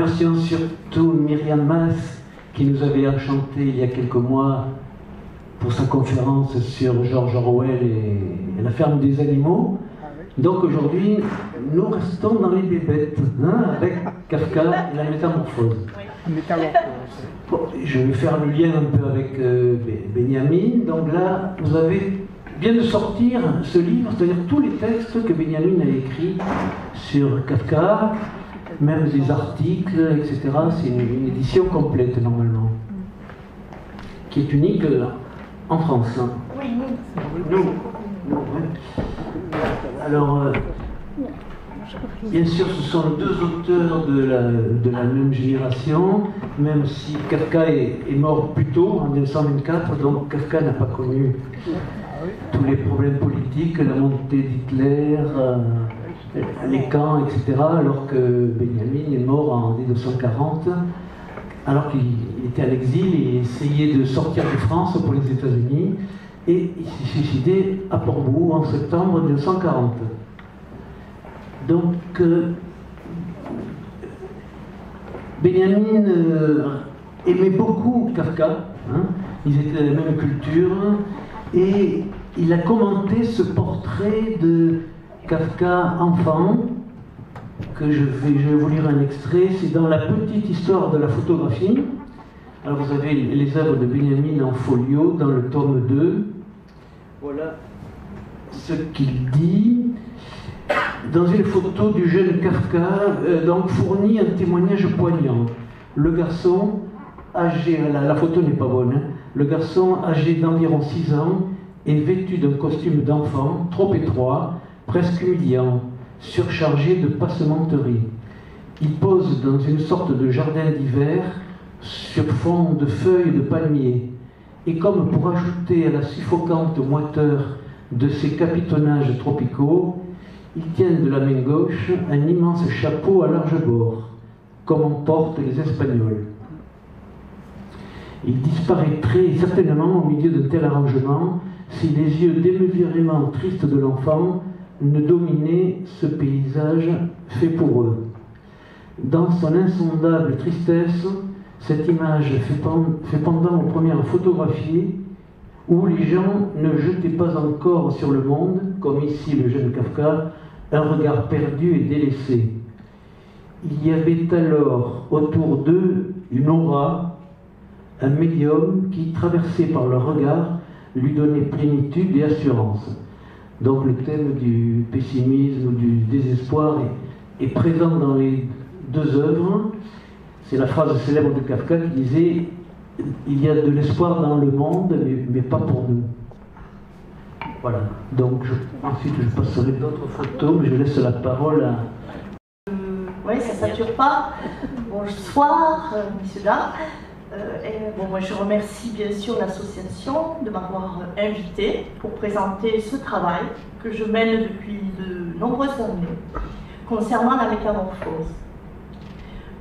remercions surtout Myriam Mas qui nous avait enchanté il y a quelques mois pour sa conférence sur George Orwell et la ferme des animaux. Donc aujourd'hui, nous restons dans les bébêtes, hein, avec Kafka et la métamorphose. Bon, je vais faire le lien un peu avec Benjamin. Donc là, vous avez vient de sortir ce livre, c'est-à-dire tous les textes que Benjamin a écrits sur Kafka, même des articles, etc. C'est une édition complète normalement, qui est unique en France. Hein. Oui, nous. Alors, bien sûr, ce sont deux auteurs de la même génération, même si Kafka est mort plus tôt, en 1924, donc Kafka n'a pas connu tous les problèmes politiques, la montée d'Hitler, les camps, etc., alors que Benjamin est mort en 1940, alors qu'il était à l'exil et essayait de sortir de France pour les États-Unis, et il s'est suicidé à Portbou en septembre 1940. Donc, Benjamin aimait beaucoup Kafka, hein, ils étaient de la même culture, et il a commenté ce portrait de Kafka enfant, que je vais vous lire un extrait, c'est dans la petite histoire de la photographie. Alors vous avez les œuvres de Benjamin en folio dans le tome 2. Voilà ce qu'il dit. Dans une photo du jeune Kafka, donc fournit un témoignage poignant. Le garçon, âgé, la photo n'est pas bonne, hein, le garçon âgé d'environ 6 ans est vêtu d'un costume d'enfant, trop étroit, presque humiliant, surchargé de passementerie. Il pose dans une sorte de jardin d'hiver sur fond de feuilles de palmier, et comme pour ajouter à la suffocante moiteur de ces capitonnages tropicaux, il tient de la main gauche un immense chapeau à large bord, comme en portent les Espagnols. Il disparaîtrait certainement au milieu d'un tel arrangement si les yeux démesurément tristes de l'enfant ne dominaient ce paysage fait pour eux. Dans son insondable tristesse, cette image fait pendant aux premières photographies où les gens ne jetaient pas encore sur le monde, comme ici le jeune Kafka, un regard perdu et délaissé. Il y avait alors autour d'eux une aura, un médium qui, traversé par leur regard, lui donnait plénitude et assurance. Donc le thème du pessimisme ou du désespoir est présent dans les deux œuvres. C'est la phrase célèbre de Kafka qui disait « Il y a de l'espoir dans le monde, mais pas pour nous ». Voilà. Donc ensuite je passerai d'autres photos, mais je laisse la parole à... Oui, ça ne sature pas. Bonsoir, messieurs, dames. Moi, je remercie bien sûr l'association de m'avoir invité pour présenter ce travail que je mène depuis de nombreuses années concernant la métamorphose.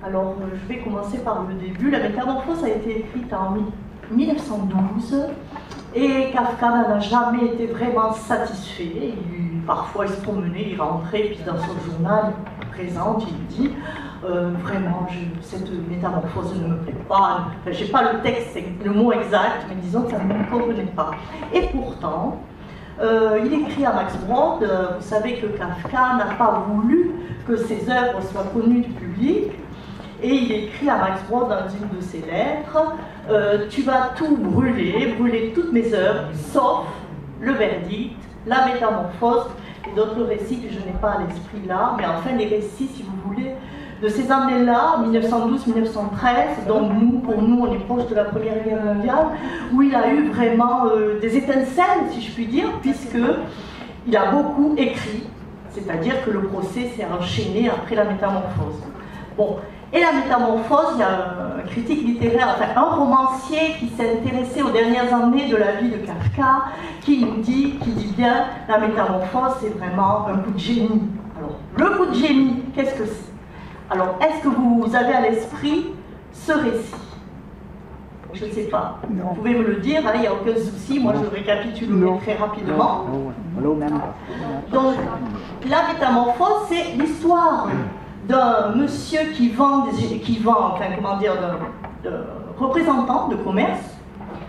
Alors, je vais commencer par le début. La métamorphose a été écrite en 1912 et Kafka n'en a jamais été vraiment satisfait. Parfois, il se promenait, il rentrait, puis dans son journal, il présente, il dit vraiment, cette métamorphose ne me plaît pas. Enfin, je n'ai pas le texte, le mot exact, mais disons que ça ne me convenait pas. Et pourtant, il écrit à Max Brod, vous savez que Kafka n'a pas voulu que ses œuvres soient connues du public, et il écrit à Max Brod dans une de ses lettres, tu vas tout brûler toutes mes œuvres, sauf le verdict, la métamorphose, et d'autres récits que je n'ai pas à l'esprit là, mais enfin les récits, si vous voulez, de ces années-là, 1912-1913, donc pour nous, on est proche de la Première Guerre mondiale, où il a eu vraiment des étincelles, si je puis dire, puisqu'il a beaucoup écrit, c'est-à-dire que le procès s'est enchaîné après la métamorphose. Bon, et la métamorphose, il y a un critique littéraire, enfin un romancier qui s'est intéressé aux dernières années de la vie de Kafka, qui dit bien, la métamorphose, c'est vraiment un coup de génie. Alors, le coup de génie, qu'est-ce que c'est? Alors, est-ce que vous avez à l'esprit ce récit? Je ne sais pas. Vous pouvez me le dire, il n'y a aucun souci. Moi, je récapitulerai très rapidement. Donc, la métamorphose, c'est l'histoire d'un monsieur qui vend, enfin comment dire, d'un représentant de commerce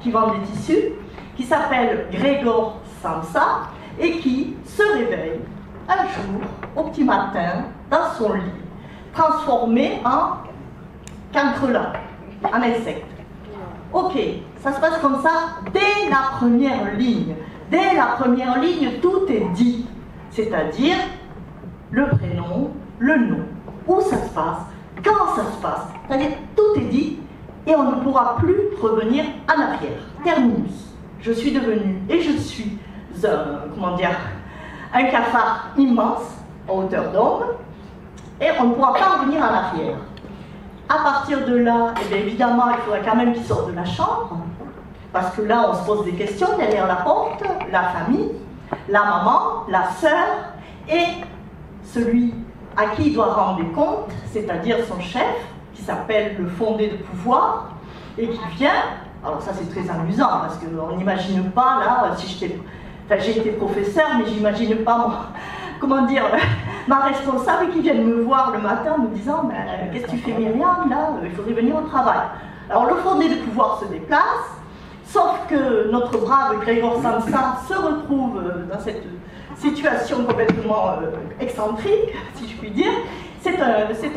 qui vend des tissus, qui s'appelle Grégor Samsa et qui se réveille un jour, au petit matin, dans son lit, transformé en cancrelat, en insecte. Ok, ça se passe comme ça dès la première ligne. Dès la première ligne, tout est dit. C'est-à-dire le prénom, le nom, où ça se passe, quand ça se passe. C'est-à-dire tout est dit et on ne pourra plus revenir en arrière. Terminus. Je suis devenu et je suis un cafard immense, à hauteur d'homme, et on ne pourra pas revenir en arrière. À partir de là, eh bien, évidemment, il faudrait quand même qu'il sorte de la chambre, parce que là, on se pose des questions derrière la porte, la famille, la maman, la sœur, et celui à qui il doit rendre des comptes, c'est-à-dire son chef, qui s'appelle le fondé de pouvoir, et qui vient, alors ça c'est très amusant, parce qu'on n'imagine pas, là, si j'ai été professeur, mais j'imagine pas, comment dire, ma responsable qui vient me voir le matin me disant « Qu'est-ce que tu fais Myriam, là, il faudrait venir au travail ». Alors le fondé de pouvoir se déplace, sauf que notre brave Grégor Samsa se retrouve dans cette situation complètement excentrique, si je puis dire. C'est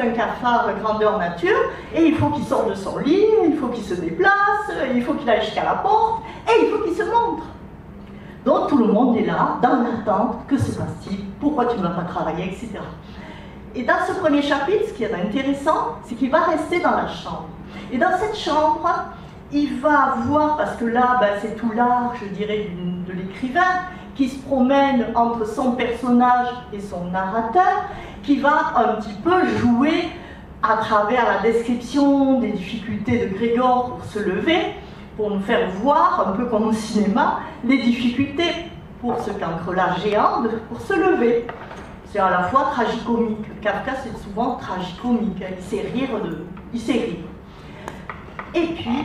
un cafard grandeur nature, et il faut qu'il sorte de son lit, il faut qu'il se déplace, il faut qu'il aille jusqu'à la porte, et il faut qu'il se montre. Donc tout le monde est là, dans l'attente, que se passe-t-il, pourquoi tu ne vas pas travailler, etc. Et dans ce premier chapitre, ce qui est intéressant, c'est qu'il va rester dans la chambre. Et dans cette chambre, il va avoir, parce que là, c'est tout l'art, je dirais, de l'écrivain, qui se promène entre son personnage et son narrateur, qui va un petit peu jouer à travers la description des difficultés de Grégor pour se lever, pour nous faire voir, un peu comme au cinéma, les difficultés pour ce cancrelat géant pour se lever. C'est à la fois tragicomique. Kafka, c'est souvent tragicomique. Il sait rire. Et puis,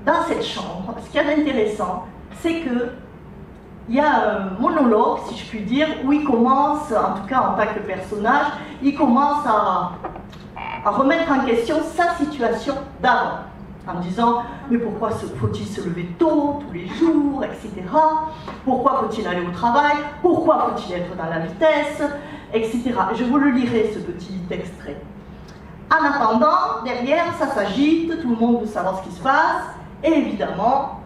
dans cette chambre, ce qu'il y a d'intéressant, c'est que il y a un monologue, si je puis dire, où il commence, en tout cas en tant que personnage, il commence à remettre en question sa situation d'avant, en disant « Mais pourquoi faut-il se lever tôt, tous les jours, etc. Pourquoi faut-il aller au travail? Pourquoi faut-il être dans la vitesse, etc. » Je vous le lirai, ce petit extrait. En attendant, derrière, ça s'agite, tout le monde veut savoir ce qui se passe, et évidemment,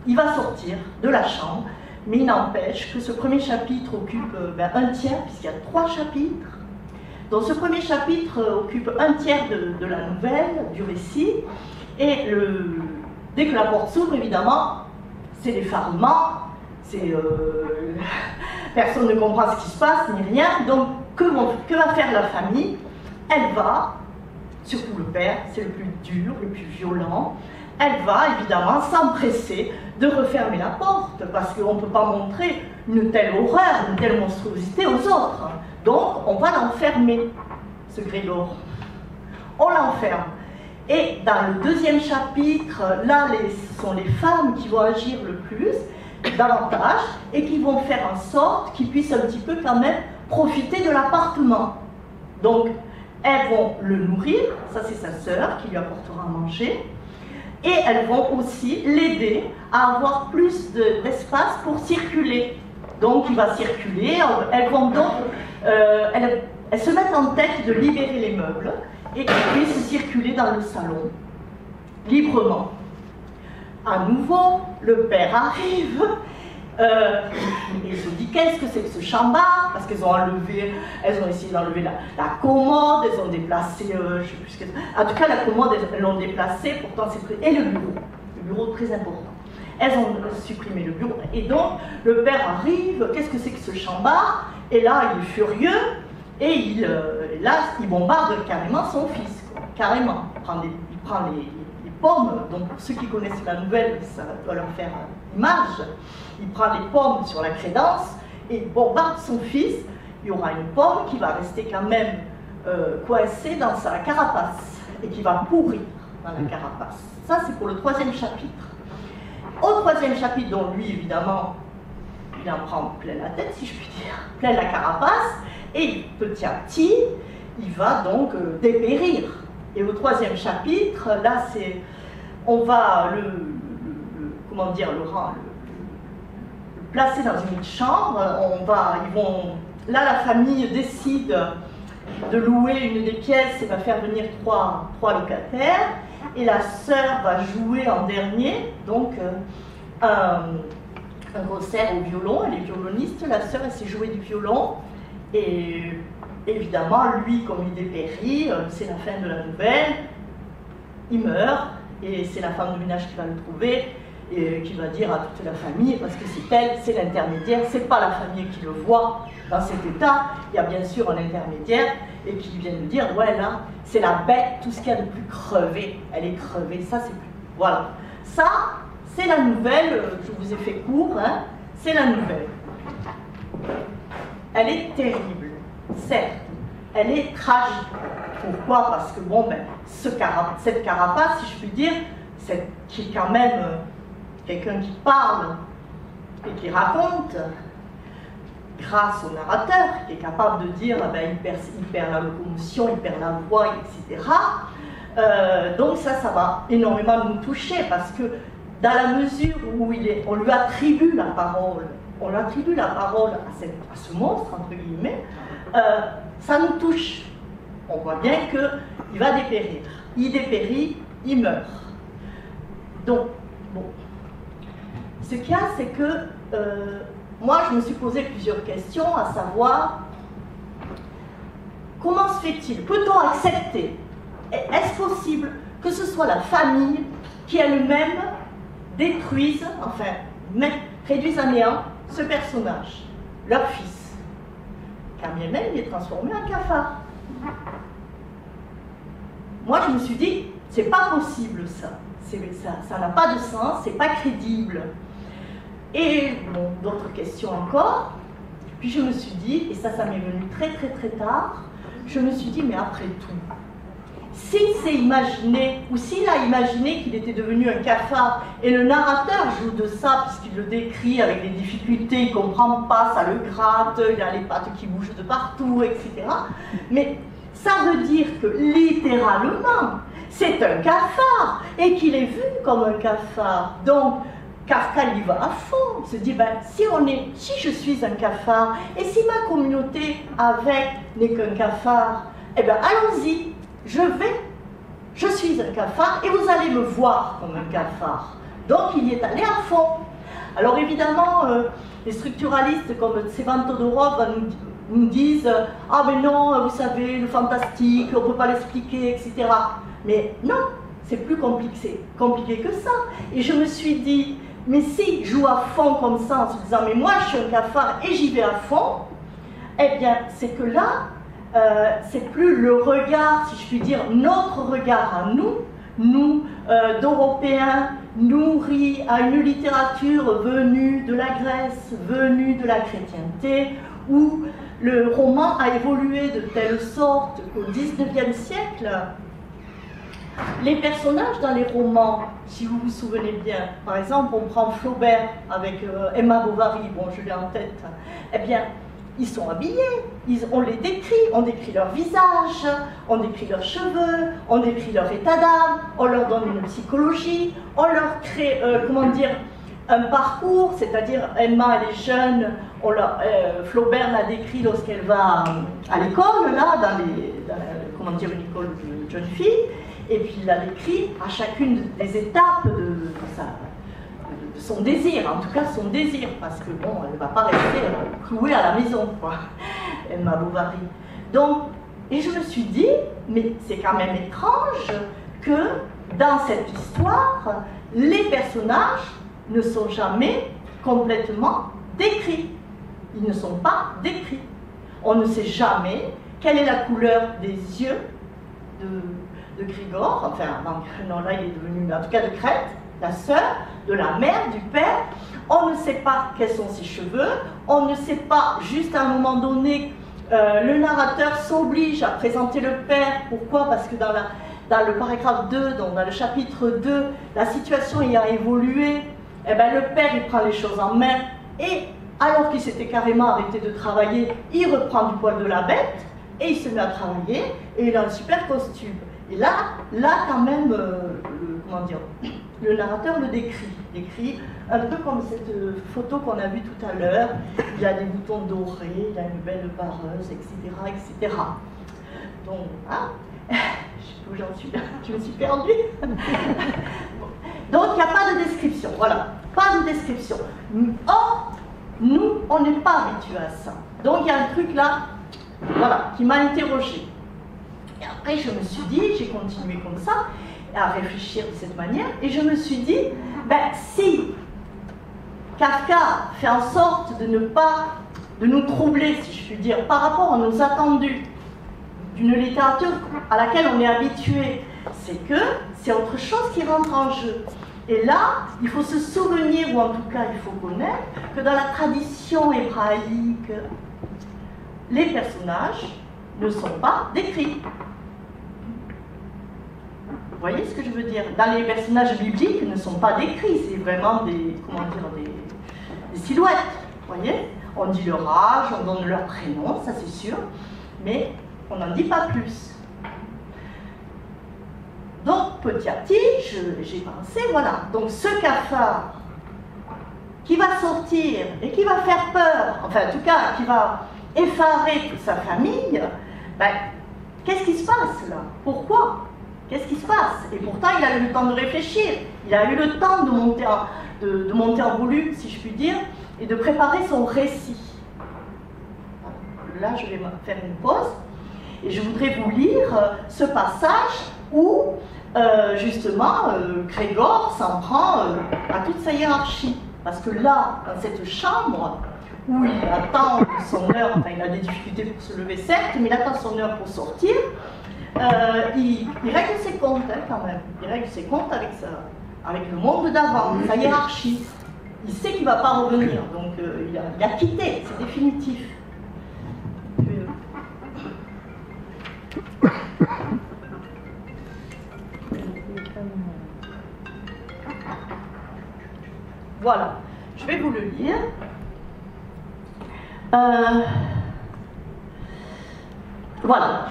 il va sortir de la chambre. Mais il n'empêche que ce premier chapitre occupe un tiers, puisqu'il y a 3 chapitres. Donc ce premier chapitre occupe un tiers de la nouvelle, du récit. Et dès que la porte s'ouvre, évidemment, c'est l'effarement, personne ne comprend ce qui se passe, ni rien. Donc que va faire la famille? Elle va, surtout le père, c'est le plus dur, le plus violent, elle va évidemment s'empresser de refermer la porte, parce qu'on ne peut pas montrer une telle horreur, une telle monstruosité aux autres. Donc on va l'enfermer, ce Grégor. On l'enferme. Et dans le deuxième chapitre, là, ce sont les femmes qui vont agir le plus, davantage, et qui vont faire en sorte qu'ils puissent un petit peu quand même profiter de l'appartement. Donc, elles vont le nourrir, ça c'est sa sœur qui lui apportera à manger, et elles vont aussi l'aider à avoir plus d'espace pour circuler. Donc il va circuler, elles vont donc, elles se mettent en tête de libérer les meubles et qu'ils puissent circuler dans le salon librement. À nouveau, le père arrive, il se dit qu'est-ce que c'est que ce chambard, parce qu'elles ont essayé d'enlever la commode, elles ont déplacé, je sais plus ce qu'elles... En tout cas la commode elles l'ont déplacée, pourtant c'est très... Et le bureau très important. Elles ont supprimé le bureau, et donc le père arrive, qu'est-ce que c'est que ce chambard? Et là il est furieux, et là il bombarde carrément son fils, quoi. Carrément. Il prend les pommes, donc pour ceux qui connaissent la nouvelle, ça doit leur faire image. Il prend les pommes sur la crédence et il bombarde son fils. Il y aura une pomme qui va rester quand même coincée dans sa carapace et qui va pourrir dans la carapace. Ça, c'est pour le 3e chapitre. Au 3e chapitre, dont lui, évidemment, il en prend plein la tête, si je puis dire, plein la carapace, et petit à petit, il va donc dépérir. Et au 3e chapitre, là, on va comment dire, le placer dans une chambre. Là, la famille décide de louer une des pièces et va faire venir trois locataires. Et la sœur va jouer en dernier, donc un concert au violon. Elle est violoniste, la sœur, elle sait jouer du violon. Et évidemment, lui, comme il dépérit, c'est la fin de la nouvelle, il meurt, et c'est la femme de ménage qui va le trouver, et qui va dire à toute la famille, parce que c'est elle, c'est l'intermédiaire, c'est pas la famille qui le voit dans cet état, il y a bien sûr un intermédiaire, et qui vient de dire, ouais là, c'est la bête, tout ce qu'il y a de plus crevé, elle est crevée, ça c'est plus... Voilà. Ça, c'est la nouvelle, je vous ai fait court, hein, c'est la nouvelle. Elle est terrible, certes, elle est tragique. Pourquoi? Parce que, bon, ben, cette carapace, si je puis dire, qui est quand même quelqu'un qui parle et qui raconte, grâce au narrateur, qui est capable de dire, ben, il perd la locomotion, il perd la voix, etc. Donc ça va énormément nous toucher, parce que dans la mesure où on lui attribue la parole, à ce monstre, entre guillemets, ça nous touche. On voit bien qu'il va dépérir. Il dépérit, il meurt. Donc, bon. Ce qu'il y a, c'est que moi, je me suis posé plusieurs questions, à savoir, comment se fait-il? Peut-on accepter? Est-ce possible que ce soit la famille qui elle-même détruise, enfin, réduise à néant ce personnage, leur fils? Car bien même, il est transformé en cafard. Moi, je me suis dit, c'est pas possible ça. Ça n'a pas de sens, c'est pas crédible. Et bon, d'autres questions encore. Puis je me suis dit, et ça m'est venu très très très tard, je me suis dit, mais après tout, s'il s'est imaginé, ou s'il a imaginé qu'il était devenu un cafard, et le narrateur joue de ça, puisqu'il le décrit avec des difficultés, il ne comprend pas, ça le gratte, il a les pattes qui bougent de partout, etc. Mais ça veut dire que littéralement, c'est un cafard, et qu'il est vu comme un cafard. Donc, Kafka y va à fond, il se dit, ben, si je suis un cafard, et si ma communauté avec n'est qu'un cafard, eh bien allons-y, je suis un cafard, et vous allez me voir comme un cafard. Donc il y est allé à fond. Alors évidemment, les structuralistes comme Tsevan Todorov nous disent, ah mais non, vous savez, le fantastique, on ne peut pas l'expliquer, etc. Mais non, c'est plus compliqué que ça. Et je me suis dit, mais si je joue à fond comme ça, en se disant, mais moi je suis un cafard et j'y vais à fond, eh bien c'est que là, c'est plus le regard, si je puis dire, notre regard à nous d'Européens, nourris à une littérature venue de la Grèce, venue de la chrétienté, où le roman a évolué de telle sorte qu'au XIXe siècle, les personnages dans les romans, si vous vous souvenez bien, par exemple, on prend Flaubert avec Emma Bovary, bon, je l'ai en tête, eh bien, ils sont habillés, on les décrit, on décrit leur visage, on décrit leurs cheveux, on décrit leur état d'âme, on leur donne une psychologie, on leur crée, comment dire, un parcours, c'est-à-dire Emma, elle est jeune, Flaubert la décrit lorsqu'elle va à l'école, là, comment dire, une école de jeunes filles, et puis il la décrit à chacune des étapes de son désir, en tout cas son désir, parce que bon, elle ne va pas rester clouée à la maison, quoi, Emma Bovary. Donc, et je me suis dit, mais c'est quand même étrange que dans cette histoire, les personnages ne sont jamais complètement décrits. Ils ne sont pas décrits. On ne sait jamais quelle est la couleur des yeux de Grigor, enfin, non, là il est devenu, en tout cas de Crète, la sœur, de la mère, du père. On ne sait pas quels sont ses cheveux, on ne sait pas, juste à un moment donné, le narrateur s'oblige à présenter le père. Pourquoi? Parce que dans le paragraphe 2, donc dans le chapitre 2, la situation ayant évolué, eh ben, le père il prend les choses en main, et alors qu'il s'était carrément arrêté de travailler, il reprend du poil de la bête, Et il se met à travailler, et il a un super costume. Et là quand même, comment dire, le narrateur le décrit un peu comme cette photo qu'on a vue tout à l'heure. Il a des boutons dorés, il a une belle vareuse, etc., etc. Donc, hein, je sais pas où j'en suis là, je me suis perdue. Donc, il n'y a pas de description, voilà, pas de description. Or, nous, on n'est pas habitués à ça. Donc, il y a un truc là, voilà, qui m'a interrogée. Et après, je me suis dit, j'ai continué comme ça, à réfléchir de cette manière, et je me suis dit, ben, si Kafka fait en sorte de nous troubler, si je puis dire, par rapport à nos attendus d'une littérature à laquelle on est habitué, c'est que c'est autre chose qui rentre en jeu. Et là, il faut se souvenir, ou en tout cas il faut connaître, que dans la tradition hébraïque, les personnages ne sont pas décrits. Vous voyez ce que je veux dire? Dans les personnages bibliques, ne sont pas décrits, c'est vraiment des, comment dire, des silhouettes. Vous voyez? On dit leur âge, on donne leur prénom, ça c'est sûr, mais on n'en dit pas plus. Donc petit à petit, j'ai pensé, voilà, donc ce cafard qui va sortir et qui va faire peur, enfin en tout cas qui va effarer toute sa famille, ben, qu'est-ce qui se passe là? Pourquoi? Qu'est-ce qui se passe? Et pourtant il a eu le temps de réfléchir, il a eu le temps de monter en volume, si je puis dire, et de préparer son récit. Là je vais faire une pause, et je voudrais vous lire ce passage où justement Grégor s'en prend à toute sa hiérarchie. Parce que là, dans cette chambre, où il attend son heure, enfin il a des difficultés pour se lever certes, mais il attend son heure pour sortir, il règle ses comptes hein, quand même. Il règle ses comptes avec le monde d'avant, sa hiérarchie. Il sait qu'il ne va pas revenir, donc il a quitté, c'est définitif. Voilà, je vais vous le lire. Voilà.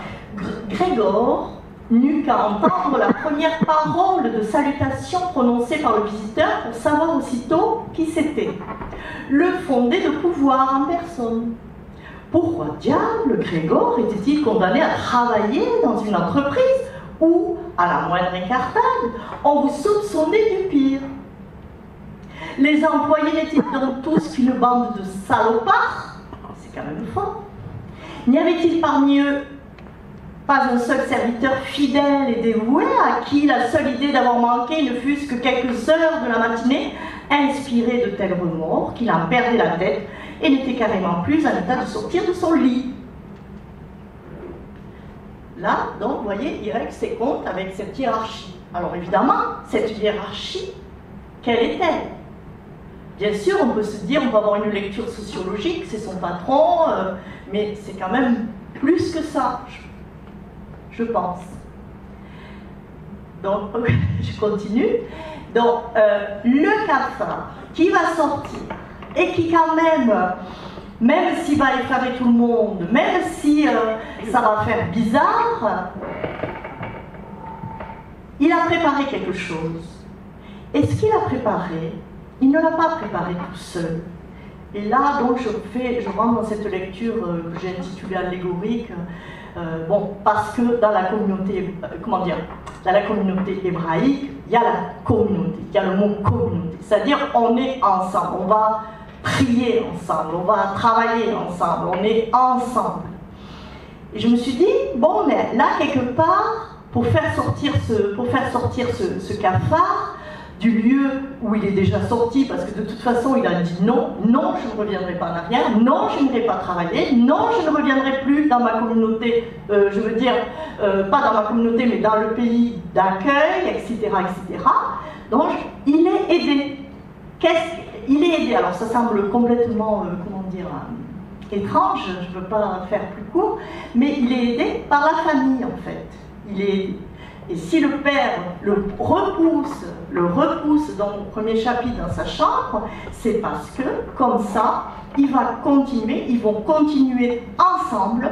Grégor n'eut qu'à entendre la première parole de salutation prononcée par le visiteur pour savoir aussitôt qui c'était. Le fondé de pouvoir en personne. Pourquoi diable Grégor était-il condamné à travailler dans une entreprise où, à la moindre incartade, on vous soupçonnait du pire? Les employés n'étaient donc tous qu'une bande de salopards? C'est quand même fort. N'y avait-il parmi eux pas un seul serviteur fidèle et dévoué à qui la seule idée d'avoir manqué ne fût-ce que quelques heures de la matinée inspirait de tels remords qu'il en perdait la tête et n'était carrément plus en état de sortir de son lit? Là, donc, vous voyez, il règle ses comptes avec cette hiérarchie. Alors évidemment, cette hiérarchie, quelle est-elle? Bien sûr, on peut se dire, on peut avoir une lecture sociologique, c'est son patron, mais c'est quand même plus que ça, je pense. Donc, je continue. Donc, le cafard qui va sortir et qui quand même s'il va effarer tout le monde, même si ça va faire bizarre, il a préparé quelque chose. Et ce qu'il a préparé, il ne l'a pas préparé tout seul. Et là, donc, je rentre dans cette lecture que j'ai intitulée allégorique, bon, parce que dans la communauté, dans la communauté hébraïque, il y a la communauté, il y a le mot communauté, c'est-à-dire on est ensemble, on va prier ensemble, on va travailler ensemble, on est ensemble. Et je me suis dit, bon, mais là, quelque part, pour faire sortir ce cafard du lieu où il est déjà sorti, parce que de toute façon il a dit non, non, je ne reviendrai pas en arrière, non, je n'irai pas travailler, non, je ne reviendrai plus dans ma communauté, je veux dire, pas dans ma communauté, mais dans le pays d'accueil, etc., etc. Donc, il est aidé. Il est aidé, alors ça semble complètement, étrange, je ne veux pas faire plus court, mais il est aidé par la famille, en fait. Il est aidé. Et si le père le repousse dans le premier chapitre dans sa chambre, c'est parce que, comme ça, ils vont continuer ensemble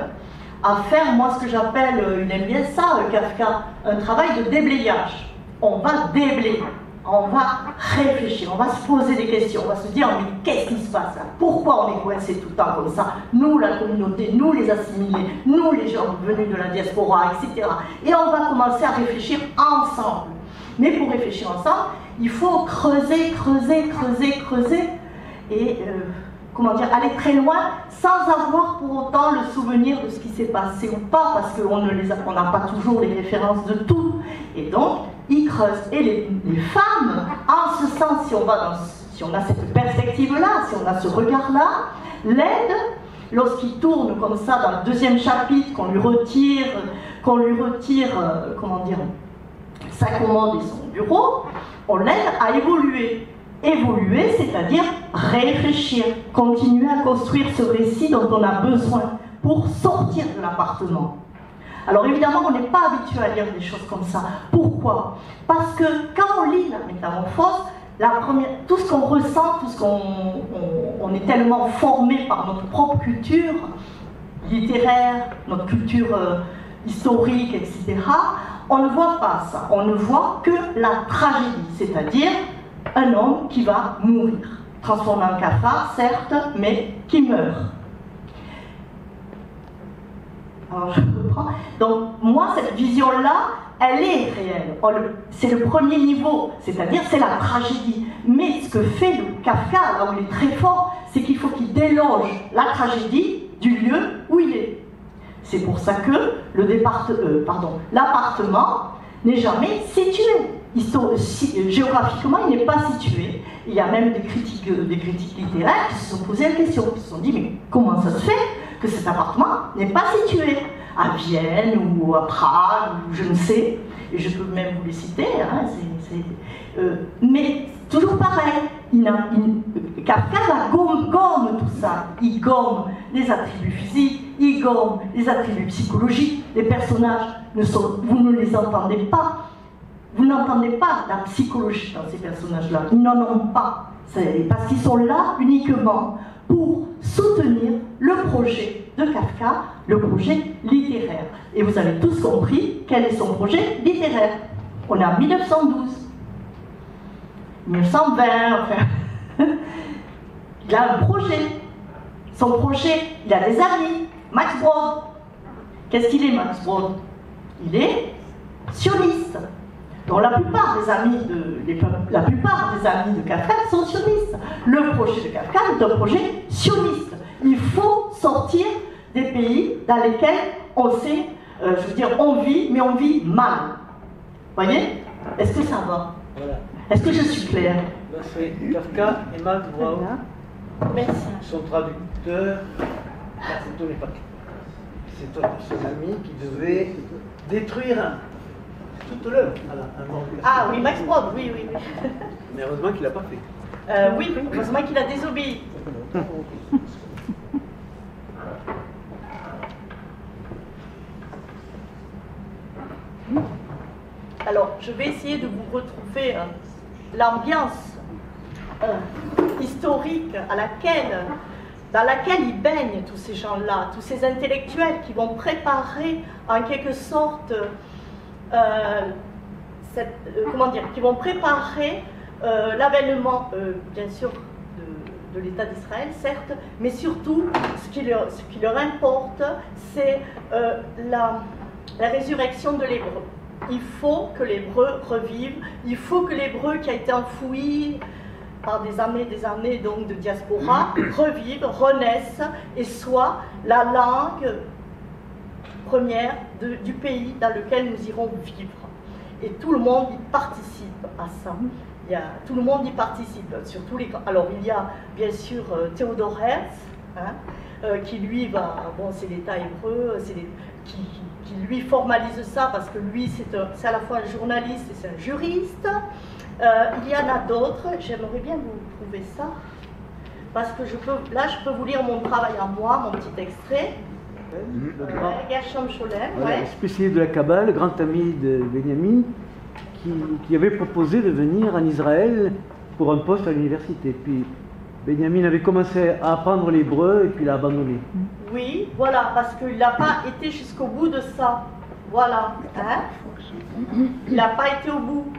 à faire, moi, ce que j'appelle, il aime bien ça, Kafka, un travail de déblayage. On va déblayer, on va réfléchir, on va se poser des questions, on va se dire, mais qu'est-ce qui se passe là? Pourquoi on est coincé tout le temps comme ça? Nous, la communauté, nous, les assimilés, nous, les gens venus de la diaspora, etc. Et on va commencer à réfléchir ensemble. Mais pour réfléchir ensemble, il faut creuser, creuser, creuser, creuser, et comment dire, aller très loin sans avoir pour autant le souvenir de ce qui s'est passé ou pas, parce qu'on n'a pas toujours les références de tout. Et donc, ils creusent. Et les femmes, en ce sens, si on a cette perspective-là, si on a ce regard-là, l'aident, lorsqu'il tourne comme ça dans le deuxième chapitre, qu'on lui retire, comment dire, sa commande et son bureau, on l'aide à évoluer. Évoluer, c'est-à-dire réfléchir, continuer à construire ce récit dont on a besoin pour sortir de l'appartement. Alors évidemment, on n'est pas habitué à lire des choses comme ça. Pourquoi? Parce que quand on lit la Métamorphose, tout ce qu'on ressent, tout ce on est tellement formé par notre propre culture littéraire, notre culture historique, etc., on ne voit pas ça. On ne voit que la tragédie, c'est-à-dire un homme qui va mourir, transformé en cafard, certes, mais qui meurt. Alors je reprends. Donc moi, cette vision-là, elle est réelle. C'est le premier niveau, c'est-à-dire c'est la tragédie. Mais ce que fait le Kafka, là où il est très fort, c'est qu'il faut qu'il déloge la tragédie du lieu où il est. C'est pour ça que l'appartement n'est jamais situé. Géographiquement, il n'est pas situé. Il y a même des critiques littéraires qui se sont posé la question, qui se sont dit, mais comment ça se fait que cet appartement n'est pas situé à Vienne ou à Prague, ou je ne sais, et je peux même vous les citer, hein, mais toujours pareil, Kafka gomme tout ça, il gomme les attributs physiques, il gomme les attributs psychologiques, les personnages, vous ne les entendez pas. Vous n'entendez pas la psychologie dans ces personnages-là. Ils n'en ont pas. Parce qu'ils sont là uniquement pour soutenir le projet de Kafka, le projet littéraire. Et vous avez tous compris quel est son projet littéraire. On est en 1912. 1920, enfin. Il a un projet. Son projet, il a des amis. Max Brod. Qu'est-ce qu'il est, Max Brod? Il est sioniste. Donc la plupart des amis de Kafka sont sionistes. Le projet de Kafka est un projet sioniste. Il faut sortir des pays dans lesquels on sait, on vit, mais on vit mal. Vous voyez? Est-ce que ça va? Voilà. Est-ce que je suis claire? C'est Kafka et Max Brod. Merci. Son traducteur, c'est son ami qui devait détruire toute l'œuvre. Ah oui, Max Brod, oui. Mais heureusement qu'il l'a pas fait. Oui, heureusement qu'il a désobéi. Alors, je vais essayer de vous retrouver l'ambiance historique dans laquelle ils baignent, tous ces gens-là, tous ces intellectuels qui vont préparer en quelque sorte qui vont préparer l'avènement, bien sûr, de l'État d'Israël, certes, mais surtout, ce qui leur importe, c'est la résurrection de l'hébreu. Il faut que l'hébreu revive, il faut que l'hébreu qui a été enfoui par des années donc, de diaspora, revive, renaisse et soit la langue première du pays dans lequel nous irons vivre. Et tout le monde y participe à ça. Tout le monde y participe. Alors il y a bien sûr Théodore Herzl, qui lui va, c'est l'État hébreu, qui lui formalise ça parce que lui c'est à la fois un journaliste et c'est un juriste. Il y en a d'autres, j'aimerais bien vous trouver ça, parce que je peux vous lire mon travail à moi, mon petit extrait. Gershom Scholem, voilà, spécialiste de la Kabbale, grand ami de Benjamin, qui avait proposé de venir en Israël pour un poste à l'université. Puis Benjamin avait commencé à apprendre l'hébreu et puis il a abandonné. Oui, voilà, parce qu'il n'a pas été jusqu'au bout de ça. Voilà. Hein? Il n'a pas été au bout.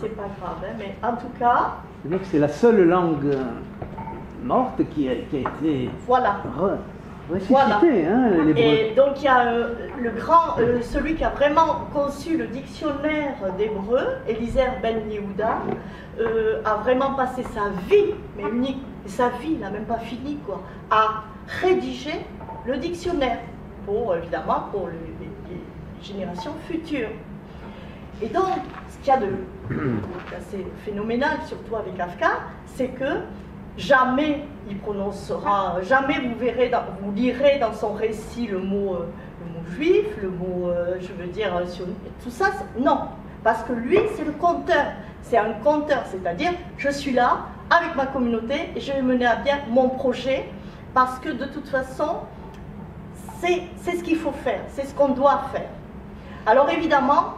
C'est pas grave, hein, mais en tout cas. Donc c'est la seule langue morte qui a été voilà. ressuscitée, Voilà. hein, l'hébreu. Et donc il y a celui qui a vraiment conçu le dictionnaire d'hébreu, Eliezer Ben Yehuda, a vraiment passé sa vie, mais unique, sa vie, il n'a même pas fini, quoi, à rédiger le dictionnaire, évidemment pour les générations futures. Et donc, ce qu'il y a de assez phénoménal, surtout avec Kafka, c'est que jamais il prononcera, jamais vous lirez dans son récit le mot juif, le mot, je veux dire, tout ça, non. Parce que lui, c'est le conteur. C'est un conteur, c'est-à-dire, je suis là, avec ma communauté, et je vais mener à bien mon projet, parce que de toute façon, c'est ce qu'il faut faire, c'est ce qu'on doit faire. Alors évidemment,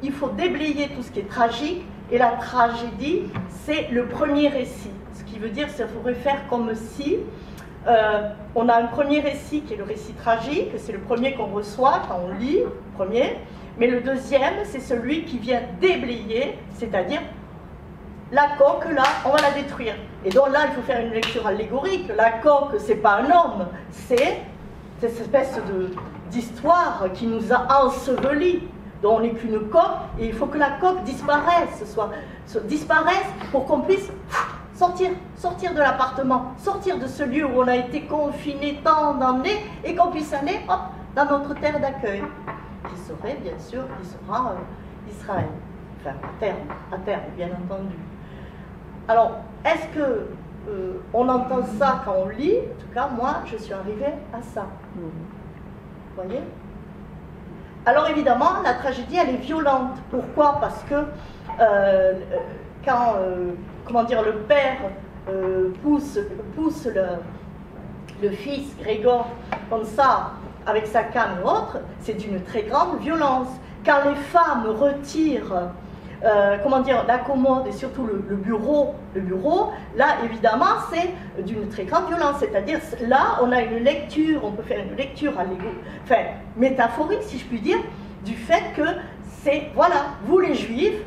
il faut déblayer tout ce qui est tragique, et la tragédie, c'est le premier récit. Ce qui veut dire, ça faudrait faire comme si on a un premier récit qui est le récit tragique, c'est le premier qu'on reçoit quand on lit, le premier, mais le deuxième, c'est celui qui vient déblayer, c'est-à-dire la coque, là, on va la détruire. Et donc là, il faut faire une lecture allégorique. La coque, c'est pas un homme, c'est cette espèce d'histoire qui nous a ensevelis. Donc on n'est qu'une coque, et il faut que la coque disparaisse, disparaisse pour qu'on puisse sortir de l'appartement, sortir de ce lieu où on a été confiné tant d'années, et qu'on puisse aller hop, dans notre terre d'accueil, qui serait bien sûr, qui sera Israël, enfin à terme, bien entendu. Alors, est-ce que on entend ça quand on lit? En tout cas, moi, je suis arrivée à ça. Vous voyez? Alors évidemment, la tragédie, elle est violente. Pourquoi? Parce que quand, comment dire, le père pousse le fils, Grégor, comme ça, avec sa canne ou autre, c'est d'une très grande violence. Quand les femmes retirent, comment dire, la commode et surtout le bureau, là, évidemment, c'est d'une très grande violence. C'est-à-dire, là, on a une lecture, on peut faire une lecture enfin, métaphorique, si je puis dire, du fait que c'est, voilà, vous les Juifs,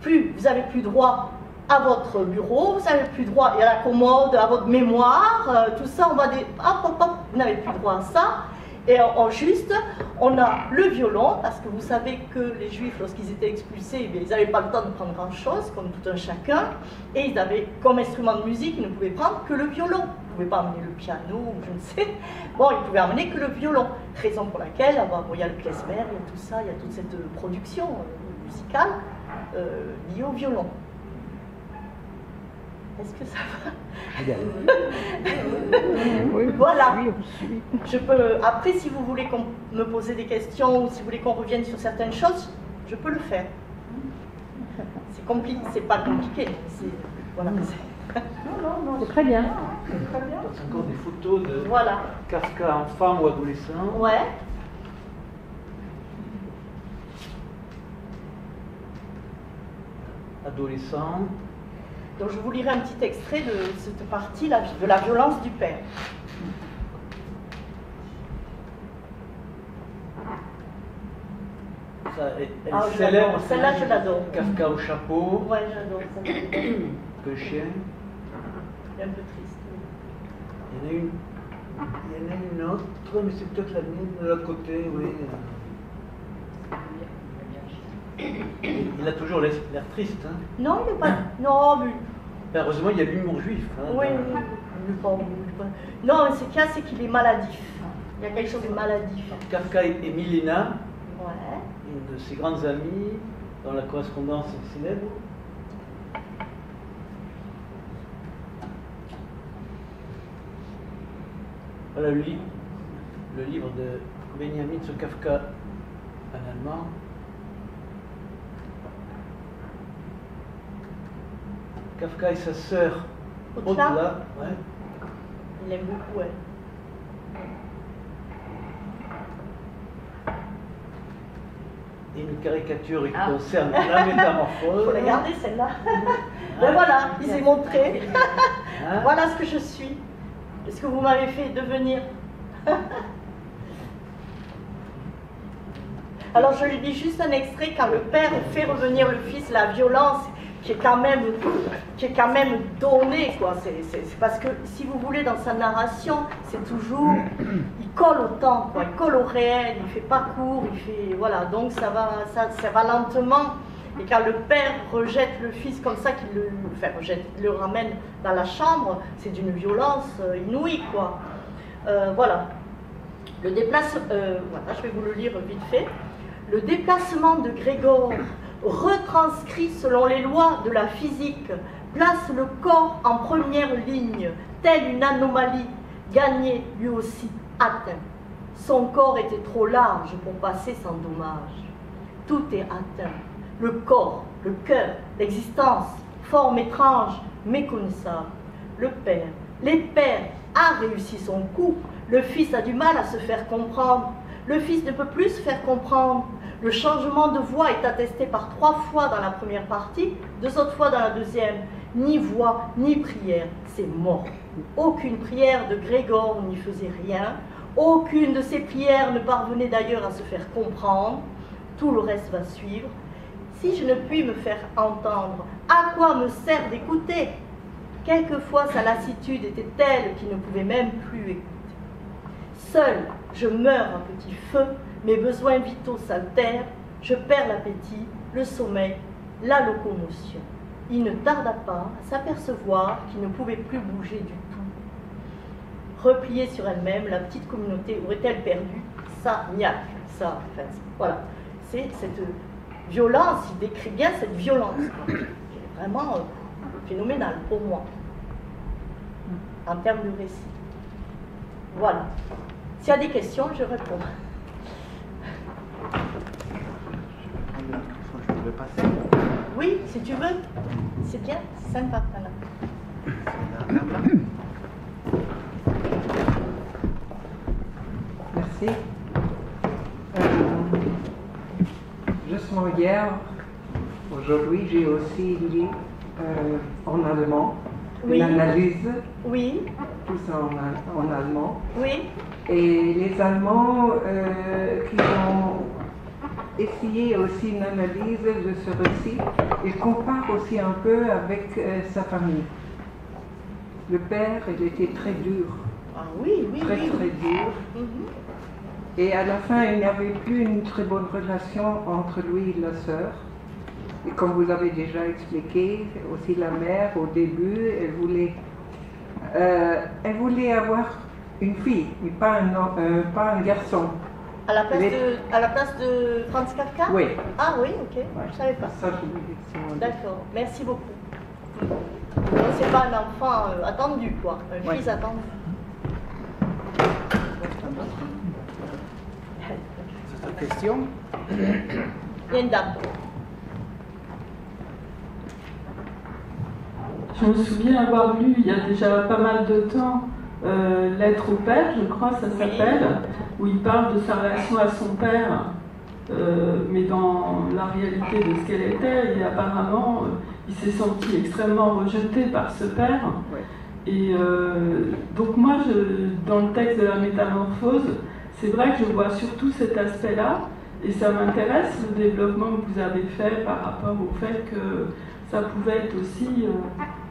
vous n'avez plus droit à votre bureau, vous n'avez plus droit à la commode, à votre mémoire, tout ça, on va vous n'avez plus droit à ça. Et en juste, on a le violon, parce que vous savez que les Juifs, lorsqu'ils étaient expulsés, ils n'avaient pas le temps de prendre grand-chose, comme tout un chacun, et ils avaient, comme instrument de musique, ils ne pouvaient prendre que le violon. Ils ne pouvaient pas amener le piano, je ne sais. Bon, ils pouvaient amener que le violon. Raison pour laquelle, il y a le klezmer, il y a tout ça, il y a toute cette production musicale liée au violon. Est-ce que ça va? Voilà. Je peux, après, si vous voulez qu'on me pose des questions ou si vous voulez qu'on revienne sur certaines choses, je peux le faire. C'est compliqué, c'est pas compliqué. Voilà. Non, c'est très bien. C'est encore des photos de voilà. Kafka enfant ou adolescent. Ouais. Adolescent. Donc je vous lirai un petit extrait de cette partie là, de la violence du père. Elle célèbre. Celle-là, je l'adore. Kafka au chapeau. Ouais, j'adore ça. Que chien. Elle est un peu triste. Il y en a une autre, mais c'est peut-être la mienne de l'autre côté, oui. Il a toujours l'air triste. Hein. Non, il n'est pas. Non, mais. Heureusement, il y a l'humour juif. Hein, oui, non, mais ce qu'il y a, c'est qu'il est maladif. Il y a quelque chose de maladif. Kafka et Milena, ouais. Une de ses grandes amies, dans la correspondance célèbre. Voilà le livre de Benjamin sur Kafka en allemand. Kafka et sa sœur Otla, ouais. Il aime beaucoup, ouais. et une caricature qui concerne la Il métamorphose. faut la garder celle-là. Ben voilà, il s'est montré. Hein? Voilà ce que je suis. Ce que vous m'avez fait devenir. Alors je lui dis juste un extrait quand le père fait revenir le fils, la violence qui est quand même donnée, quoi. C'est parce que si vous voulez dans sa narration, c'est toujours, il colle au temps, quoi. Il colle au réel, il fait pas court, il fait voilà. Donc ça va lentement. Et quand le père rejette le fils comme ça, qu'il le ramène dans la chambre, c'est d'une violence inouïe, quoi. Voilà. Le déplacement, voilà, je vais vous le lire vite fait. Le déplacement de Grégor, retranscrit selon les lois de la physique, place le corps en première ligne, telle une anomalie, gagnée lui aussi, atteint. Son corps était trop large pour passer sans dommage. Tout est atteint. Le corps, le cœur, l'existence, forme étrange, méconnaissable. Le père, les pères, a réussi son coup. Le fils a du mal à se faire comprendre. Le fils ne peut plus se faire comprendre. Le changement de voix est attesté par 3 fois dans la première partie, 2 autres fois dans la deuxième. Ni voix, ni prière, c'est mort. Aucune prière de Grégor n'y faisait rien. Aucune de ses prières ne parvenait d'ailleurs à se faire comprendre. Tout le reste va suivre. Si je ne puis me faire entendre, à quoi me sert d'écouter? Quelquefois sa lassitude était telle qu'il ne pouvait même plus écouter. Seul, je meurs à petit feu, mes besoins vitaux s'altèrent, je perds l'appétit, le sommeil, la locomotion. Il ne tarda pas à s'apercevoir qu'il ne pouvait plus bouger du tout. Repliée sur elle-même, la petite communauté aurait-elle perdu sa niaque, ça, en fait. Voilà. C'est cette violence, il décrit bien cette violence, qui est vraiment phénoménale pour moi, en termes de récit. Voilà. S'il y a des questions, je réponds. Je peux passer. Oui, si tu veux. C'est bien, c'est sympa. Voilà. Merci. Justement hier, aujourd'hui, j'ai aussi lu en allemand Oui. une analyse, Oui, tout ça en allemand. oui, Et les Allemands qui ont essayé aussi une analyse de ce récit, ils comparent aussi un peu avec sa famille. Le père, il était très dur, ah, oui, oui, très oui. très dur. Mhm. Et à la fin, il n'y avait plus une très bonne relation entre lui et la sœur. Et comme vous avez déjà expliqué, aussi la mère, au début, elle voulait avoir une fille, mais pas un garçon. À la place de Franz Kafka? Oui. Ah oui, ok, je ne savais pas. Ça, je voulais dire. D'accord, merci beaucoup. Donc c'est pas un enfant attendu, quoi, un Oui. fils attendu. C'est une question? Il y a une dame. Je me souviens avoir lu il y a déjà pas mal de temps Lettre au père, je crois ça s'appelle, où il parle de sa relation à son père, mais dans la réalité de ce qu'elle était, et apparemment il s'est senti extrêmement rejeté par ce père. Ouais. Et donc moi, dans le texte de la métamorphose, c'est vrai que je vois surtout cet aspect-là, et ça m'intéresse le développement que vous avez fait par rapport au fait que ça pouvait être aussi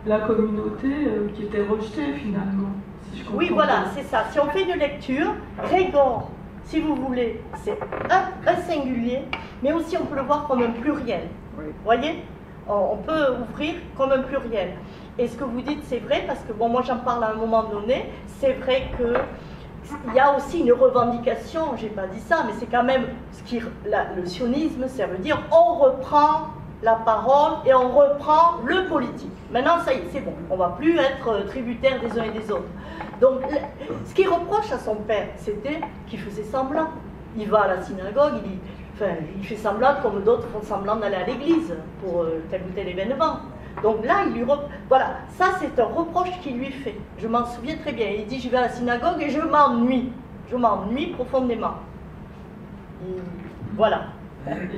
la communauté qui était rejetée finalement. Si je comprends Oui, voilà, bien. c'est ça. Si on fait une lecture, Grégor, si vous voulez, c'est un singulier, mais aussi on peut le voir comme un pluriel. Oui. Vous voyez? On peut ouvrir comme un pluriel. Et ce que vous dites, c'est vrai, parce que bon, moi j'en parle à un moment donné, c'est vrai que il y a aussi une revendication, j'ai pas dit ça, mais c'est quand même le sionisme, ça veut dire on reprend la parole et on reprend le politique. Maintenant, ça y est, c'est bon, on va plus être tributaire des uns et des autres. Donc, ce qu'il reproche à son père, c'était qu'il faisait semblant. Il va à la synagogue, il fait semblant comme d'autres font semblant d'aller à l'église pour tel ou tel événement. Donc là, voilà, ça c'est un reproche qu'il lui fait. Je m'en souviens très bien. Il dit, je vais à la synagogue et je m'ennuie. Je m'ennuie profondément. Et voilà.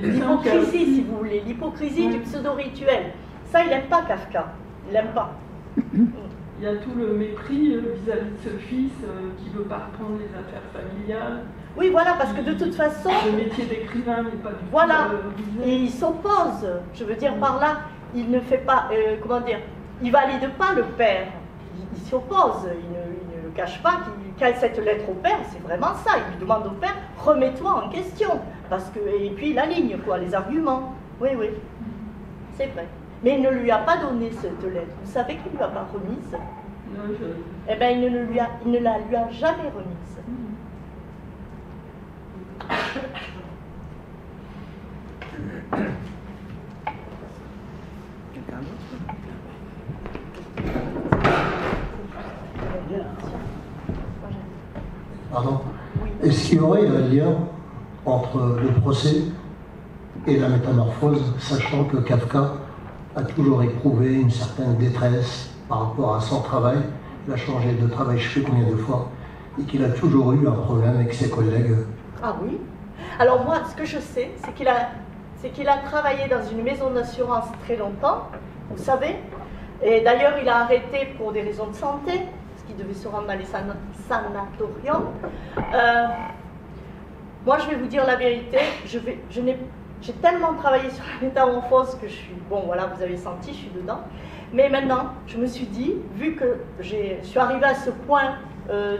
L'hypocrisie, si vous voulez, l'hypocrisie du pseudo-rituel. Ça, il n'aime pas Kafka. Il n'aime pas. Il y a tout le mépris vis-à-vis de ce fils qui ne veut pas reprendre les affaires familiales. Oui, voilà, parce que de toute façon... Le métier d'écrivain n'est pas du tout... Voilà, et il s'oppose. Je veux dire par là, il ne fait pas... comment dire, il valide pas le père. Il s'y oppose. Il ne le cache pas. Qu'il cette lettre au père, c'est vraiment ça. Il lui demande au père, remets-toi en question. Parce que, et puis il aligne, quoi, les arguments. Oui, oui, c'est vrai. Mais il ne lui a pas donné cette lettre. Vous savez qu'il ne lui a pas remise? Non, Eh bien, il ne la lui a jamais remise. Pardon. Est-ce qu'il y aurait un lien entre le procès et la métamorphose, sachant que Kafka a toujours éprouvé une certaine détresse par rapport à son travail? Il a changé de travail je sais combien de fois, et qu'il a toujours eu un problème avec ses collègues. Ah oui? Alors moi, ce que je sais, c'est qu'il a travaillé dans une maison d'assurance très longtemps, vous savez, et d'ailleurs il a arrêté pour des raisons de santé, parce qu'il devait se rendre dans les sanatoriums. Moi, je vais vous dire la vérité, j'ai tellement travaillé sur la métamorphose que je suis, bon voilà, vous avez senti, je suis dedans, mais maintenant, je me suis dit, vu que je suis arrivée à ce point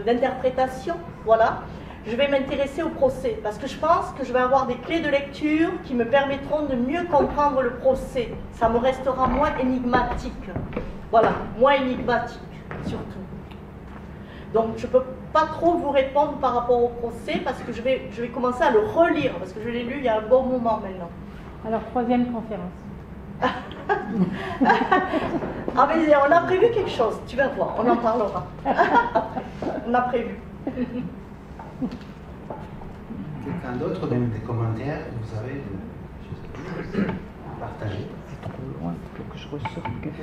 d'interprétation, voilà, je vais m'intéresser au procès, parce que je pense que je vais avoir des clés de lecture qui me permettront de mieux comprendre le procès. Ça me restera moins énigmatique. Voilà, moins énigmatique, surtout. Donc, je ne peux pas trop vous répondre par rapport au procès, parce que je vais commencer à le relire, parce que je l'ai lu il y a un bon moment maintenant. Alors, 3e conférence. Ah, mais on a prévu quelque chose, tu vas voir, on en parlera. On a prévu. Quelqu'un d'autre, même des commentaires que vous avez partagés?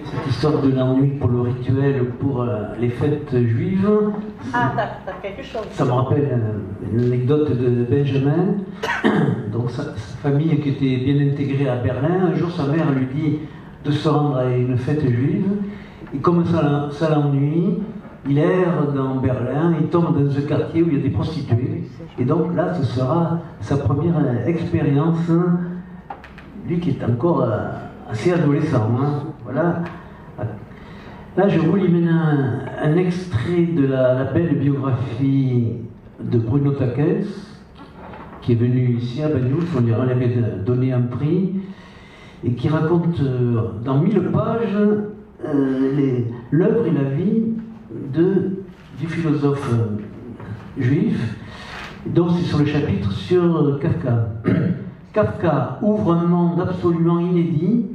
Cette histoire de l'ennui pour le rituel, pour les fêtes juives, ah, t'as quelque chose. Ça me rappelle une anecdote de Benjamin. Donc sa famille qui était bien intégrée à Berlin, un jour sa mère lui dit de se rendre à une fête juive, et comme ça l'ennuie, il erre dans Berlin, il tombe dans un quartier où il y a des prostituées, et donc là ce sera sa première expérience, lui qui est encore assez adolescent, hein, voilà. Là je vous lis maintenant un extrait de la belle biographie de Bruno Taquès, qui est venu ici à Banyuls, on lui avait donné un prix, et qui raconte dans 1000 pages l'œuvre et la vie du philosophe juif. Donc c'est sur le chapitre sur Kafka. Kafka ouvre un monde absolument inédit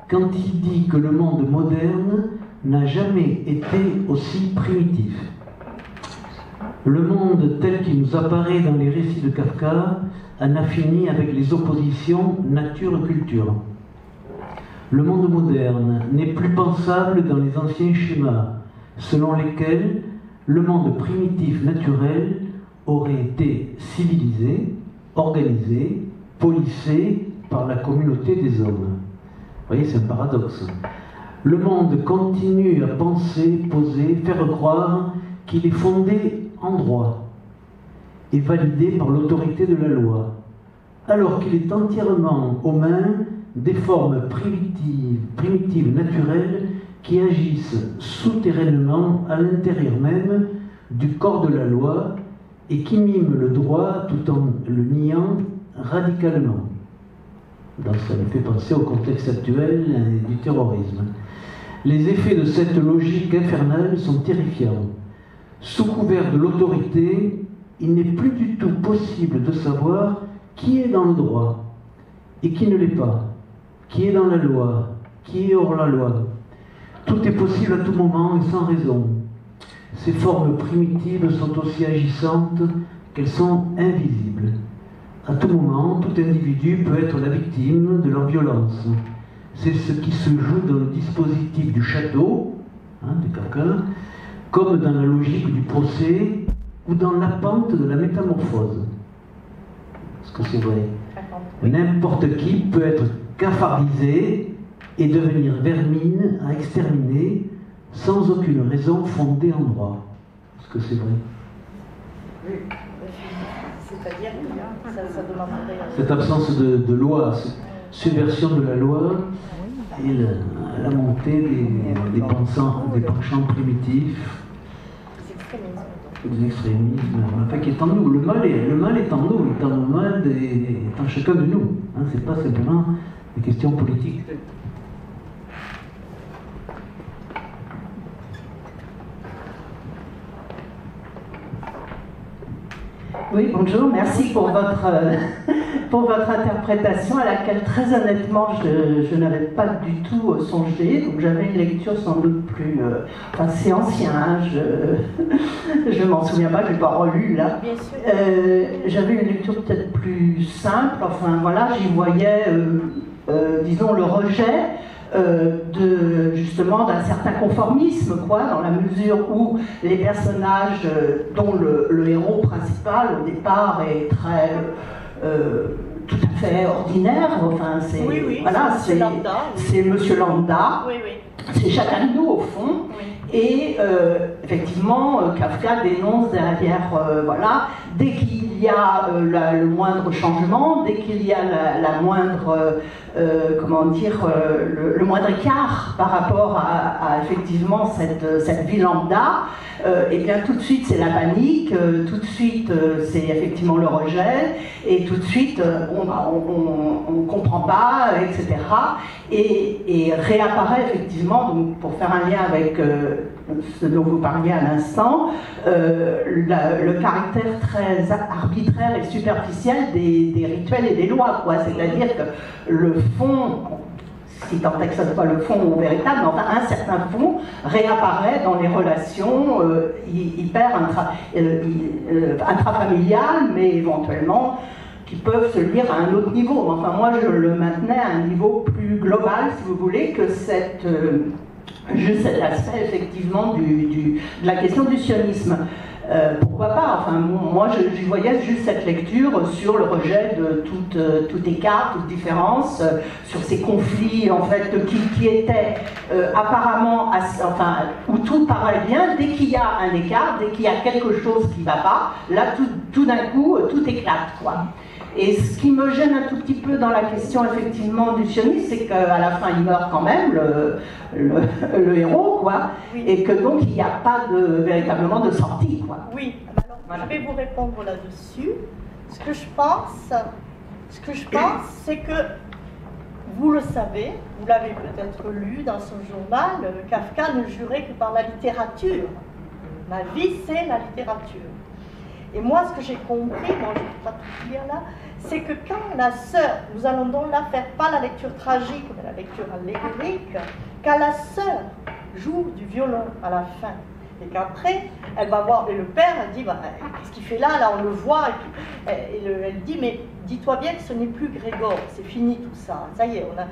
quand il dit que le monde moderne n'a jamais été aussi primitif. Le monde tel qu'il nous apparaît dans les récits de Kafka en a fini avec les oppositions nature-culture. Le monde moderne n'est plus pensable dans les anciens schémas, selon lesquels le monde primitif naturel aurait été civilisé, organisé, policé par la communauté des hommes. Vous voyez, c'est un paradoxe. Le monde continue à penser, poser, faire croire qu'il est fondé en droit et validé par l'autorité de la loi, alors qu'il est entièrement aux mains des formes primitives naturelles qui agissent souterrainement à l'intérieur même du corps de la loi et qui miment le droit tout en le niant radicalement. Donc ça me fait penser au contexte actuel du terrorisme. Les effets de cette logique infernale sont terrifiants. Sous couvert de l'autorité, il n'est plus du tout possible de savoir qui est dans le droit et qui ne l'est pas, qui est dans la loi, qui est hors la loi. Tout est possible à tout moment et sans raison. Ces formes primitives sont aussi agissantes qu'elles sont invisibles. À tout moment, tout individu peut être la victime de leur violence. C'est ce qui se joue dans le dispositif du château, de Kafka, comme dans la logique du procès ou dans la pente de la métamorphose. Est-ce que c'est vrai? N'importe qui peut être cafardisé et devenir vermine à exterminer sans aucune raison fondée en droit. Est-ce que c'est vrai? Oui. C'est-à-dire que ça demanderait... Cette absence de loi, cette subversion de la loi et la montée des penchants primitifs, des extrémismes, enfin, qui est en nous. Le mal est en nous, le mal est en chacun de nous. Hein, c'est pas simplement des questions politiques. Oui, bonjour, merci pour votre interprétation à laquelle très honnêtement je n'avais pas du tout songé. Donc j'avais une lecture sans doute plus... c'est ancien, hein, je m'en souviens pas, je l'ai pas relu là. Bien sûr. J'avais une lecture peut-être plus simple, enfin voilà, j'y voyais, disons, le rejet justement d'un certain conformisme, quoi, dans la mesure où les personnages dont le héros principal au départ est très tout à fait ordinaire, enfin c'est voilà, c'est Monsieur Lambda, c'est chacun de nous au fond, et effectivement Kafka dénonce derrière voilà, dès qu'il y a le moindre changement, dès qu'il y a la moindre comment dire, le moindre écart par rapport à effectivement cette vie lambda, et bien tout de suite c'est la panique, tout de suite c'est effectivement le rejet, et tout de suite on comprend pas, etc. Et réapparaît effectivement, donc pour faire un lien avec ce dont vous parliez à l'instant, le caractère très arbitraire et superficiel des rituels et des lois, quoi. C'est-à-dire que le fond, si tant est que ce soit le fond véritable, mais enfin un certain fond réapparaît dans les relations hyper intrafamiliales, mais éventuellement qui peuvent se lire à un autre niveau. Enfin moi je le maintenais à un niveau plus global, si vous voulez, que juste cet aspect effectivement de la question du sionisme. Pourquoi pas, enfin moi je voyais juste cette lecture sur le rejet de tout écart, toute différence, sur ces conflits en fait qui étaient apparemment, enfin où tout paraît bien, dès qu'il y a un écart, dès qu'il y a quelque chose qui ne va pas, là tout d'un coup tout éclate, quoi. Et ce qui me gêne un tout petit peu dans la question effectivement du sionisme, c'est qu'à la fin il meurt quand même, le héros, quoi, et que donc il n'y a pas véritablement de sortie, quoi. Oui, alors voilà. Je vais vous répondre là-dessus. Ce que je pense, c'est que vous le savez, vous l'avez peut-être lu dans son journal, Kafka ne jurait que par la littérature. Ma vie, c'est la littérature. Et moi, ce que j'ai compris, bon, je ne vais pas tout lire là, c'est que quand la sœur, nous allons donc là faire pas la lecture tragique, mais la lecture allégorique, quand la sœur joue du violon à la fin, et qu'après, elle va voir, et le père, elle dit, bah, qu'est-ce qu'il fait là, on le voit, et puis, elle dit, mais dis-toi bien que ce n'est plus Grégor, c'est fini tout ça, ça y est, on a...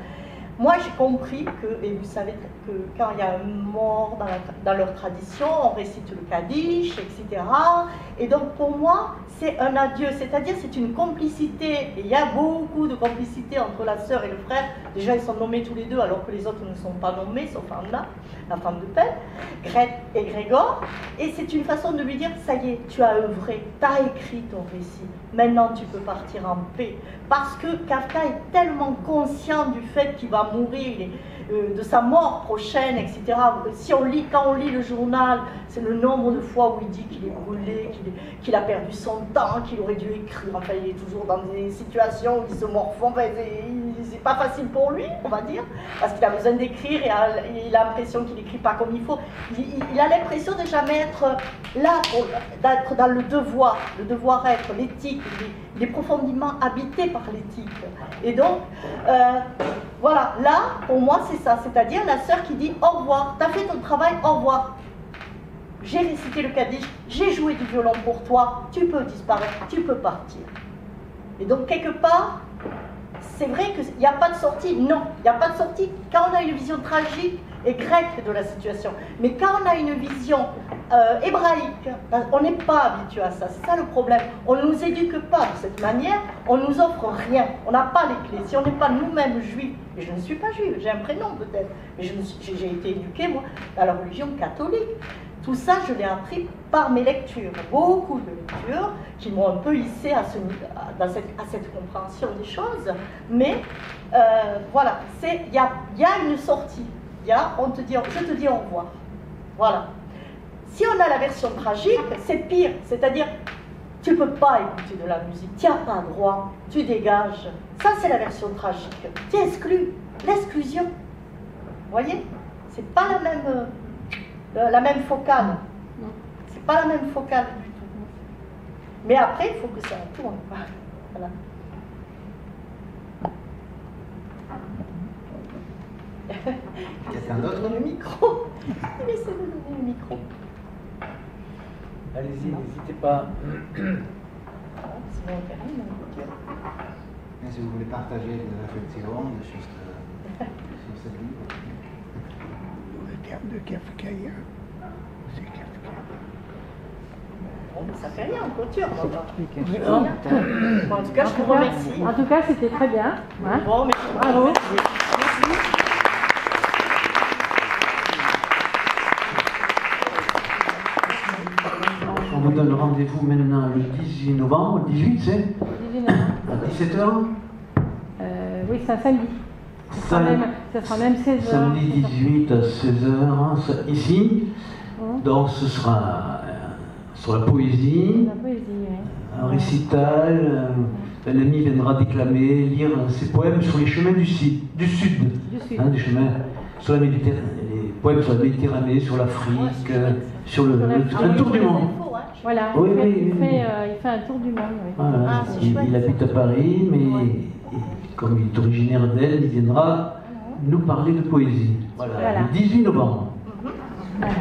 Moi, j'ai compris que, et vous savez que quand il y a un mort dans leur tradition, on récite le Kaddish, etc. Et donc, pour moi, c'est un adieu, c'est-à-dire c'est une complicité. Et il y a beaucoup de complicité entre la sœur et le frère. Déjà, ils sont nommés tous les deux, alors que les autres ne sont pas nommés, sauf Anna, la femme de Pelle, Grete et Grégor. Et c'est une façon de lui dire, ça y est, tu as œuvré, tu as écrit ton récit. Maintenant, tu peux partir en paix. Parce que Kafka est tellement conscient du fait qu'il va mourir, de sa mort prochaine, etc. Quand on lit le journal, c'est le nombre de fois où il dit qu'il est brûlé, qu'il a perdu son temps, qu'il aurait dû écrire. Enfin, il est toujours dans des situations où il se morfond. Enfin, c'est pas facile pour lui, on va dire, parce qu'il a besoin d'écrire et il a l'impression qu'il n'écrit pas comme il faut. Il a l'impression de jamais être là, d'être dans le devoir-être, l'éthique. Il est profondément habité par l'éthique. Et donc, voilà, là, pour moi, c'est ça. C'est-à-dire la sœur qui dit au revoir, t'as fait ton travail, au revoir. J'ai récité le Kaddish, j'ai joué du violon pour toi, tu peux disparaître, tu peux partir. Et donc, quelque part, c'est vrai qu'il n'y a pas de sortie. Non, il n'y a pas de sortie quand on a une vision tragique et grecque de la situation. Mais quand on a une vision hébraïque. On n'est pas habitué à ça, c'est ça le problème. On ne nous éduque pas de cette manière, on ne nous offre rien, on n'a pas les clés. Si on n'est pas nous-mêmes juifs, et je ne suis pas juive, j'ai un prénom peut-être, mais j'ai été éduquée, moi, à la religion catholique. Tout ça, je l'ai appris par mes lectures, beaucoup de lectures qui m'ont un peu hissée à cette compréhension des choses. Mais voilà, il y a une sortie. Je te dis au revoir. Voilà. Si on a la version tragique, c'est pire. C'est-à-dire, tu ne peux pas écouter de la musique, tu n'as pas droit, tu dégages. Ça, c'est la version tragique. Tu es exclu. L'exclusion. Vous voyez? C'est pas la même focale. C'est pas la même focale du tout. Mais après, il faut que ça tourne. Voilà. Quelqu'un d'autre? Le micro. Laissez-le donner le micro. Allez-y, n'hésitez pas. Et si vous voulez partager des réflexions, des choses sur ce livre. Le terme de Kafka, c'est Kafka. Bon, ça fait rien, on clôture. Bon, en tout cas, je vous remercie. En tout cas, c'était très bien. Hein? Bon, mais Bravo. On vous donne rendez-vous maintenant le 18 novembre, le 18 c'est 18 novembre. à 17h. Oui, c'est un samedi. Ça sera même 16h. Samedi 18 à 16h ici. Donc ce sera sur la poésie, La poésie, oui. un récital. Un ami viendra déclamer, lire ses poèmes sur les chemins du sud. Hein, des chemins sur la Méditerranée, les poèmes sur la Méditerranée, sur l'Afrique, sur un tour du monde. Voilà, Oui, il fait un tour du monde. Oui. Voilà. Il habite à Paris, mais comme il est originaire d'Elle, il viendra nous parler de poésie. Voilà. Le 18 novembre. Voilà.